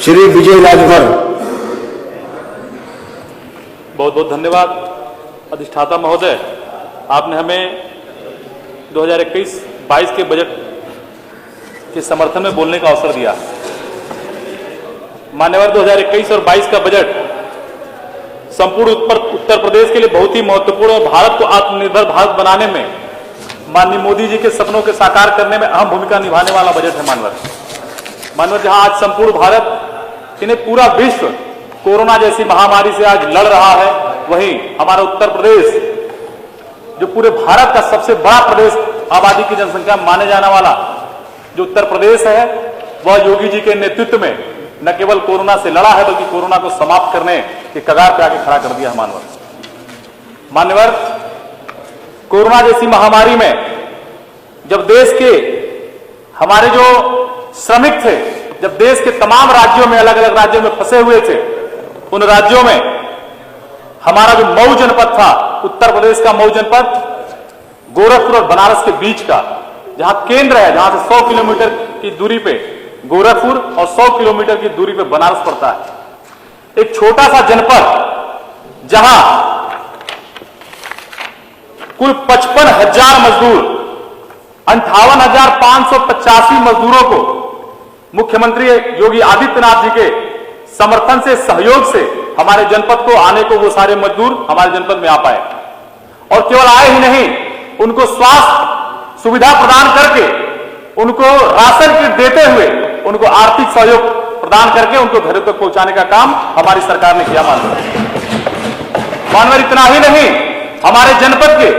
श्री विजय राजभर। बहुत बहुत धन्यवाद अधिष्ठाता महोदय, आपने हमें 2021-22 के बजट के समर्थन में बोलने का अवसर दिया। मान्यवर 2021 और 22 का बजट संपूर्ण उत्तर प्रदेश के लिए बहुत ही महत्वपूर्ण और भारत को आत्मनिर्भर भारत बनाने में माननीय मोदी जी के सपनों के साकार करने में अहम भूमिका निभाने वाला बजट है। मानवर जहां आज संपूर्ण भारत इन्हें पूरा विश्व कोरोना जैसी महामारी से आज लड़ रहा है, वहीं हमारा उत्तर प्रदेश जो पूरे भारत का सबसे बड़ा प्रदेश आबादी की जनसंख्या माने जाने वाला जो उत्तर प्रदेश है, वह योगी जी के नेतृत्व में न केवल कोरोना से लड़ा है बल्कि कोरोना को समाप्त करने के कगार पे आके खड़ा कर दिया है। मान्यवर कोरोना जैसी महामारी में जब देश के हमारे जो श्रमिक थे, जब देश के तमाम राज्यों में अलग अलग राज्यों में फंसे हुए थे, उन राज्यों में हमारा जो मऊ जनपद था, उत्तर प्रदेश का मऊ जनपद गोरखपुर और बनारस के बीच का जहां केंद्र है, जहां से 100 किलोमीटर की दूरी पे गोरखपुर और 100 किलोमीटर की दूरी पे बनारस पड़ता है। एक छोटा सा जनपद जहां कुल 55,000 मजदूर, 58,585 मजदूरों को मुख्यमंत्री योगी आदित्यनाथ जी के समर्थन से, सहयोग से हमारे जनपद को आने को वो सारे मजदूर हमारे जनपद में आ पाए। और केवल आए ही नहीं, उनको स्वास्थ्य सुविधा प्रदान करके, उनको राशन किट देते हुए, उनको आर्थिक सहयोग प्रदान करके उनको घरों तक पहुंचाने का काम हमारी सरकार ने किया। मानवर इतना ही नहीं, हमारे जनपद के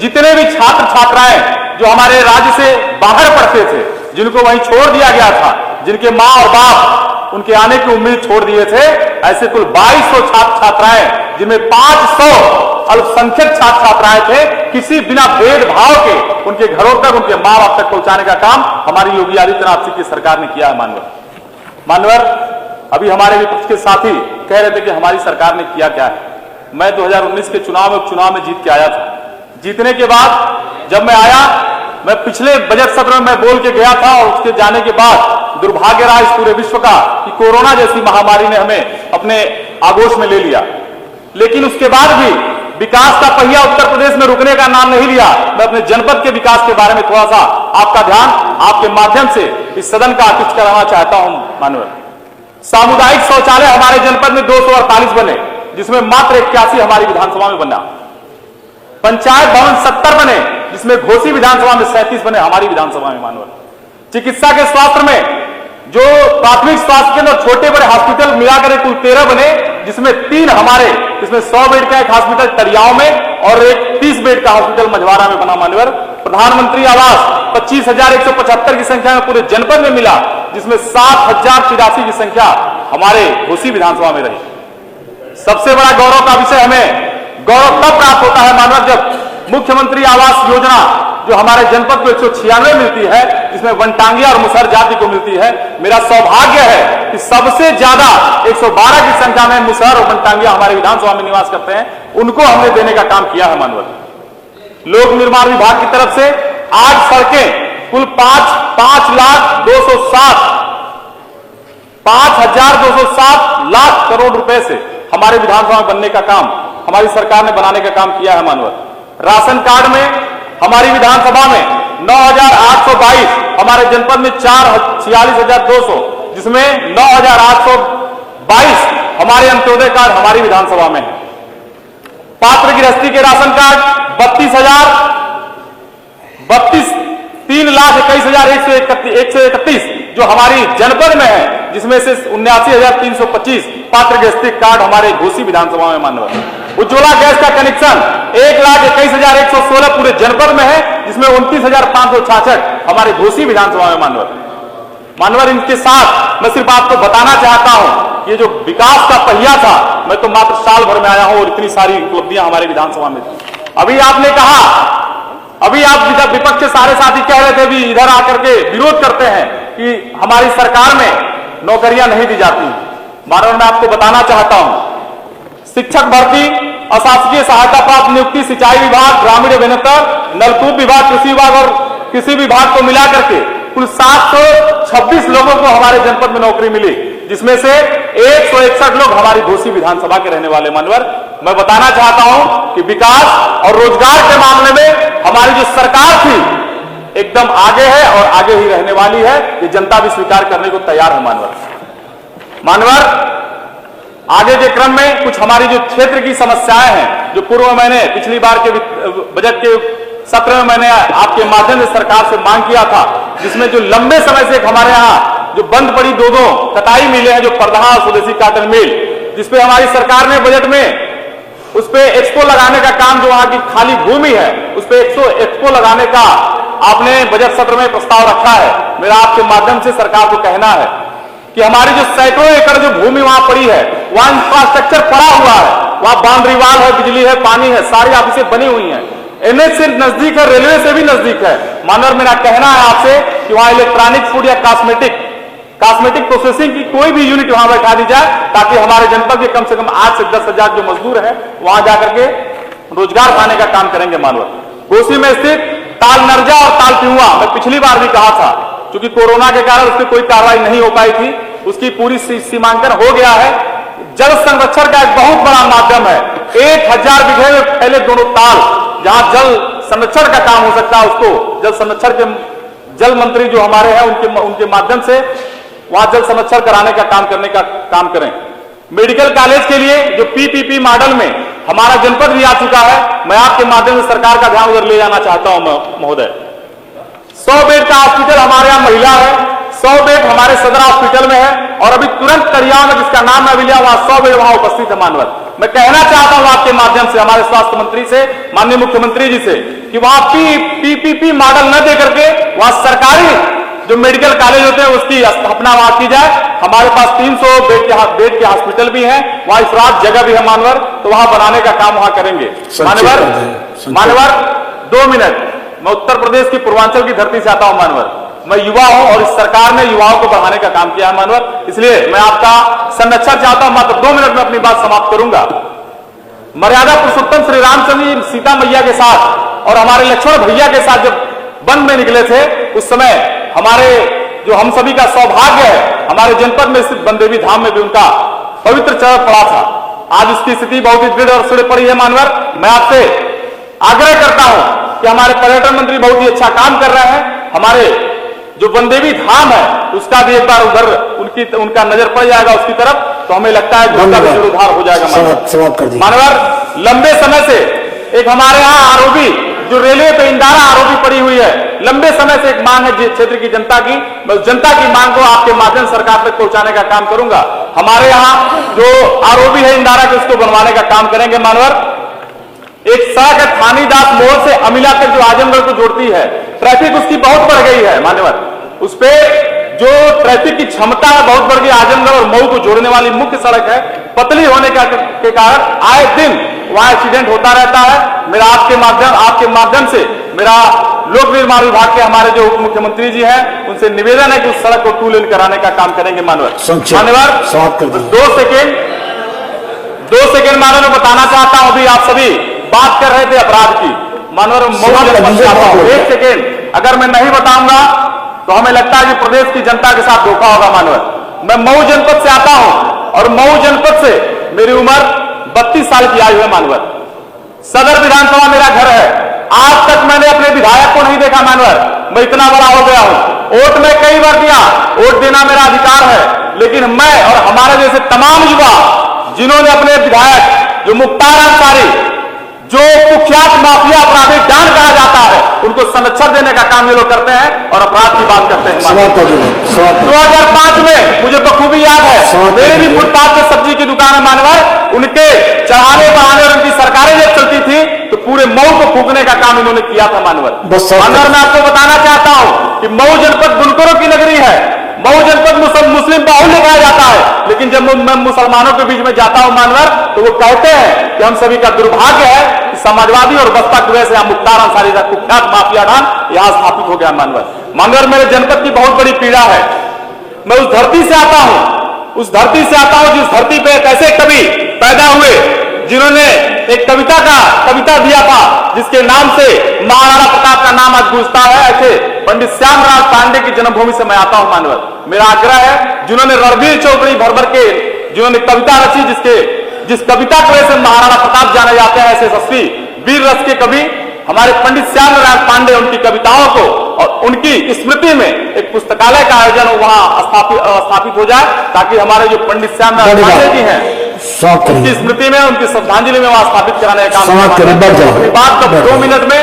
जितने भी छात्र छात्राएं जो हमारे राज्य से बाहर पढ़ते थे, जिनको वहीं छोड़ दिया गया था, जिनके मां और बाप उनके आने की उम्मीद छोड़ दिए थे, ऐसे कुल 2200 छात्र छात्राएं, जिनमें 500 अल्पसंख्यक छात्र छात्राएं थे, किसी बिना भेदभाव के उनके घरों तक, उनके मां बाप तक पहुंचाने का काम हमारी योगी आदित्यनाथ जी की सरकार ने किया है। मानवर अभी हमारे विपक्ष के साथी कह रहे थे कि हमारी सरकार ने किया क्या है। मैं 2019 के चुनाव में जीत के आया था। जीतने के बाद जब मैं आया, मैं पिछले बजट सत्र में मैं बोल के गया था और उसके जाने के बाद दुर्भाग्य रहा इस पूरे विश्व का कि कोरोना जैसी महामारी ने हमें अपने आगोश में ले लिया। लेकिन उसके बाद भी विकास का पहिया उत्तर प्रदेश में रुकने का नाम नहीं लिया। मैं अपने जनपद के विकास के बारे में थोड़ा सा आपका ध्यान आपके माध्यम से इस सदन का आकृष्ट कराना चाहता हूं। मानवर सामुदायिक शौचालय हमारे जनपद में 248 बने, जिसमें मात्र 81 हमारी विधानसभा में बना। पंचायत भवन 70 बने, जिसमें घोसी विधानसभा में 37 बने हमारी विधानसभा में। मानवर चिकित्सा के स्वास्थ्य में जो प्राथमिक स्वास्थ्य केंद्र और छोटे बड़े हॉस्पिटल मिलाकर कुल 13 बने, जिसमें 3 हमारे, जिसमें 100 बेड का एक हॉस्पिटल तरियाव में और एक 30 बेड का हॉस्पिटल मझवारा में बना। मानवर प्रधानमंत्री आवास 25,175 की संख्या में पूरे जनपद में मिला, जिसमें 7,083 की संख्या हमारे घोसी विधानसभा में रही। सबसे बड़ा गौरव का विषय हमें गौरव तब प्राप्त होता है मानव, जब मुख्यमंत्री आवास योजना जो हमारे जनपद को 196 मिलती है, जिसमें वनटांगिया और मुसहर जाति को मिलती है। मेरा सौभाग्य है कि सबसे ज्यादा 112 की संख्या में मुसहर और वनटांगिया हमारे विधानसभा में निवास करते हैं, उनको हमने देने का काम किया है। मानवर लोक निर्माण विभाग की तरफ से आज सड़कें कुल 5,207 लाख करोड़ रुपए से हमारे विधानसभा में बनने का काम हमारी सरकार ने बनाने का काम किया है। मानवर राशन कार्ड में हमारी विधानसभा में 9,822, हमारे जनपद में 46,200, जिसमें 9,822 हमारे अंत्योदय कार्ड हमारी विधानसभा में है। पात्र गृहस्थी के राशन कार्ड 3,21,131 जो हमारी जनपद में है, जिसमें से 79,325 पात्र गृहस्थी कार्ड हमारे घोसी विधानसभा में। मानव उज्ज्वला गैस का कनेक्शन 1,21,116 पूरे जनपद में है, जिसमें 29,566 हमारे घोसी विधानसभा में। मानवर इनके साथ मैं सिर्फ आपको बताना चाहता हूं, ये जो विकास का पहिया था, मैं तो मात्र साल भर में आया हूं और इतनी सारी उपलब्धियां हमारे विधानसभा में थी। अभी आपने कहा, अभी आप विपक्ष के सारे साथी कह रहे थे भी इधर आकर के विरोध करते हैं कि हमारी सरकार में नौकरियां नहीं दी जाती। मानव मैं आपको बताना चाहता हूं, शिक्षक भर्ती, अशासकीय सहायता प्राप्त नियुक्ति, सिंचाई विभाग, ग्रामीण अभियंता, नलकूप विभाग, कृषि विभाग और कृषि विभाग को मिलाकर के कुल 726 लोगों को हमारे जनपद में नौकरी मिली। जिसमें से 161 लोग हमारी घोसी विधानसभा के रहने वाले। मानवर, मैं बताना चाहता हूं कि विकास और रोजगार के मामले में हमारी जो सरकार थी एकदम आगे है और आगे ही रहने वाली है। ये जनता भी स्वीकार करने को तैयार है। मानवर, आगे के क्रम में कुछ हमारी जो क्षेत्र की समस्याएं हैं, जो पूर्व मैंने पिछली बार के बजट के सत्र में मैंने आपके माध्यम से सरकार से मांग किया था, जिसमें जो लंबे समय से हमारे यहाँ जो बंद पड़ी दो कटाई मिलें हैं, जो परदहा स्वदेशी काटन मिल, जिसपे हमारी सरकार ने बजट में उस पे एक्सपो लगाने का काम, जो वहां की खाली भूमि है उस पे एक्सपो लगाने का आपने बजट सत्र में प्रस्ताव रखा है। मेरा आपके माध्यम से सरकार को कहना है कि हमारी जो सैकड़ों एकड़ जो भूमि वहां पड़ी है, वहां इंफ्रास्ट्रक्चर पड़ा हुआ है, वहां बाउंड्री वाल है, बिजली है, पानी है, सारी ऑफिसें बनी हुई हैं, एनएच से नजदीक है, रेलवे से भी नजदीक है। मानवर, मेरा कहना है आपसे कि वहां इलेक्ट्रॉनिक फूड या कॉस्मेटिक प्रोसेसिंग की कोई भी यूनिट वहां बैठा दी जाए, ताकि हमारे जनपद के कम से कम 8 से 10 हजार जो मजदूर है वहां जाकर के रोजगार पाने का काम करेंगे। मानवर, घोसी में स्थित ताल नरजा और ताल पिहुआ, मैं पिछली बार भी कहा था, क्योंकि कोरोना के कारण उस पर कोई कार्रवाई नहीं हो पाई थी, उसकी पूरी सीमांकन हो गया है। जल संरक्षण का एक बहुत बड़ा माध्यम है। 1000 बीघे में फैले दोनों ताल, जहां जल संरक्षण का काम हो सकता है, उसको जल संरक्षण के जल मंत्री जो हमारे हैं उनके माध्यम से वहां जल संरक्षण कराने का काम करने का काम करें। मेडिकल कॉलेज के लिए जो पीपीपी मॉडल में हमारा जनपद भी आ चुका है, मैं आपके माध्यम से सरकार का ध्यान उधर ले जाना चाहता हूं महोदय। 100 बेड का हॉस्पिटल हमारे यहाँ महिला है, 100 बेड हमारे सदर हॉस्पिटल में है, और अभी तुरंत करिया में जिसका नाम मैं भी लिया, वहां 100 बेड वहां उपस्थित है। मानवर, मैं कहना चाहता हूं आपके माध्यम से हमारे स्वास्थ्य मंत्री से, माननीय मुख्यमंत्री जी से, कि वहां पीपीपी मॉडल न देकर के वहां सरकारी जो मेडिकल कॉलेज होते हैं उसकी स्थापना वहां की जाए। हमारे पास 300 बेड के हॉस्पिटल भी हैं, वहां इफरात जगह भी है मानवर, तो वहां बनाने का काम वहां करेंगे। मानवर 2 मिनट, मैं उत्तर प्रदेश की पूर्वांचल की धरती से आता हूं। मानवर, मैं युवा हूं और इस सरकार ने युवाओं को बढ़ाने का काम किया है। मानवर, इसलिए मैं आपका संरक्षण चाहता हूं। मात्र 2 मिनट में अपनी बात समाप्त करूंगा। मर्यादा पुरुषोत्तम श्री रामचंद्र सीता मैया के साथ और हमारे लक्ष्मण भैया के साथ जब वन में निकले थे, उस समय हमारे जो हम सभी का सौभाग्य है, हमारे जनपद में स्थित बनदेवी धाम में भी उनका पवित्र चरण पड़ा था। आज उसकी स्थिति बहुत ही दृढ़ और सुदृढ़ पड़ी है। मानवर, मैं आपसे आग्रह करता हूं कि हमारे पर्यटन मंत्री बहुत ही अच्छा काम कर रहे हैं। हमारे जो बनदेवी धाम है उसका भी एक बार उधर उनका नजर पड़ जाएगा उसकी तरफ, तो हमें लगता है कि उसका भी जीर्णोद्धार हो जाएगा। मानवर, लंबे समय से एक हमारे यहाँ आरओबी जो रेलवे पे इंदारा आरओबी पड़ी हुई है, लंबे समय से एक मांग है क्षेत्र की जनता की। मैं उस जनता की मांग को आपके माध्यम सरकार तक पहुंचाने का काम करूंगा। हमारे यहाँ जो आरओबी है इंदारा के, उसको बनवाने का काम करेंगे। मानवर, एक सड़क है थानीदास मोड़ से अमिला तक जो आजमगढ़ को जोड़ती है, ट्रैफिक उसकी बहुत बढ़ गई है। मान्यवर, उस पे जो ट्रैफिक की क्षमता है बहुत बढ़ गई। आजमगढ़ और मऊ को जोड़ने वाली मुख्य सड़क है, पतली होने के कारण आए दिन वहां एक्सीडेंट होता रहता है। मेरा आपके माध्यम से मेरा लोक निर्माण विभाग के हमारे जो उप मुख्यमंत्री जी हैं उनसे निवेदन है कि उस सड़क को 2 लेन कराने का काम करेंगे। मानवर, 2 सेकेंड मानव में बताना चाहता हूं। अभी आप सभी बात कर रहे थे अपराध की। मानवर, मऊ 1 सेकेंड अगर मैं नहीं बताऊंगा तो हमें लगता है कि प्रदेश की जनता के साथ धोखा होगा। मानवर, मैं मऊ जनपद से आता हूं और मऊ जनपद से मेरी उम्र 32 साल की आयु है। मानवर, सदर विधानसभा मेरा घर है। आज तक मैंने अपने विधायक को नहीं देखा। मानवर, मैं इतना बड़ा हो गया हूं। वोट में कई बार दिया, वोट देना मेरा अधिकार है, लेकिन मैं और हमारे जैसे तमाम युवा जिन्होंने अपने विधायक जो मुख्तार अंसारी, जो कुख्यात माफिया अपराधी डॉन कहा जाता है, उनको संरक्षण देने का काम ये लोग करते हैं और अपराध की बात करते हैं। 2005 में मुझे बखूबी याद है, मेरे भी फुटपाथ पे सब्जी की दुकान है। मानवर, उनके चढ़ाने बढ़ाने और उनकी सरकारें जब चलती थी तो पूरे मऊ को फूकने का काम इन्होंने किया था। मानवर, मैं आपको बताना चाहता हूं कि मऊ जनपद बुनकरों की नगरी है। मऊ जनपद मुस्लिम बाहुल्य कहा जाता है, लेकिन जब मैं मुसलमानों के बीच में जाता हूं मानवर, तो वो कहते हैं कि हम सभी का दुर्भाग्य है कि समाजवादी और बसपा की वजह से मुख्तार अंसारी का कुख्यात माफिया डान यहां स्थापित हो गया। मानवर, मेरे जनपद की बहुत बड़ी पीड़ा है। मैं उस धरती से आता हूं जिस धरती पे एक ऐसे कवि पैदा हुए जिन्होंने एक कविता दिया था जिसके नाम से महाराणा प्रताप का नाम आज गूंजता है। ऐसे पंडित श्यामराज पांडे की जन्मभूमि से मैं आता हूं। मानवर, मेरा आग्रह है, जिन्होंने रणबीर चौकड़ी भर भर के जिन्होंने कविता रची, जिस कविता की वजह से महाराणा प्रताप जाने जाते हैं, ऐसे यशस्वी वीर रस के कवि हमारे पंडित श्याम नारायण पांडे, उनकी कविताओं को और उनकी स्मृति में एक पुस्तकालय का आयोजन वहां स्थापित हो जाए, ताकि हमारे जो पंडित श्याम नारायण पांडे जी हैं उनकी स्मृति में, उनकी श्रद्धांजलि में वहां स्थापित कराने का काम। अपनी बात को 2 मिनट में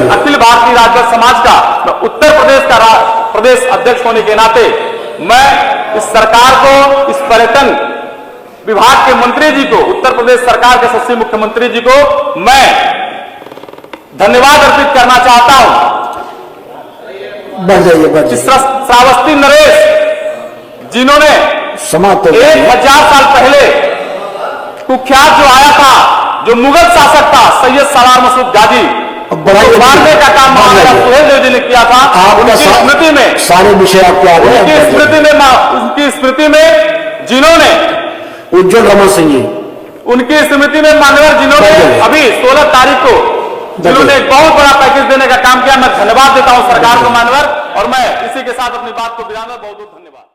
अखिल भारतीय राजभक्त समाज का मैं उत्तर प्रदेश का प्रदेश अध्यक्ष होने के नाते मैं इस सरकार को, इस पर्यटन विभाग के मंत्री जी को, उत्तर प्रदेश सरकार के यशस्वी मुख्यमंत्री जी को मैं धन्यवाद अर्पित करना चाहता हूं। श्रावस्ती नरेश जिन्होंने 1000 साल पहले कुख्यात जो आया था, जो मुगल शासक था सैयद सलार मसूद गाजी, मारने का काम महाराजा सुहेल देव जी ने किया था। उनकी स्मृति में सारे विषय आपके आगे, उनकी स्मृति में जिन्होंने उज्जवल रमन सिंह जी, उनकी स्मृति में मान्यवर जिन्होंने अभी 16 तारीख को जिन्होंने एक बहुत बड़ा पैकेज देने का काम किया, मैं धन्यवाद देता हूं सरकार को मान्यवर, और मैं इसी के साथ अपनी बात को विराम। बहुत बहुत धन्यवाद।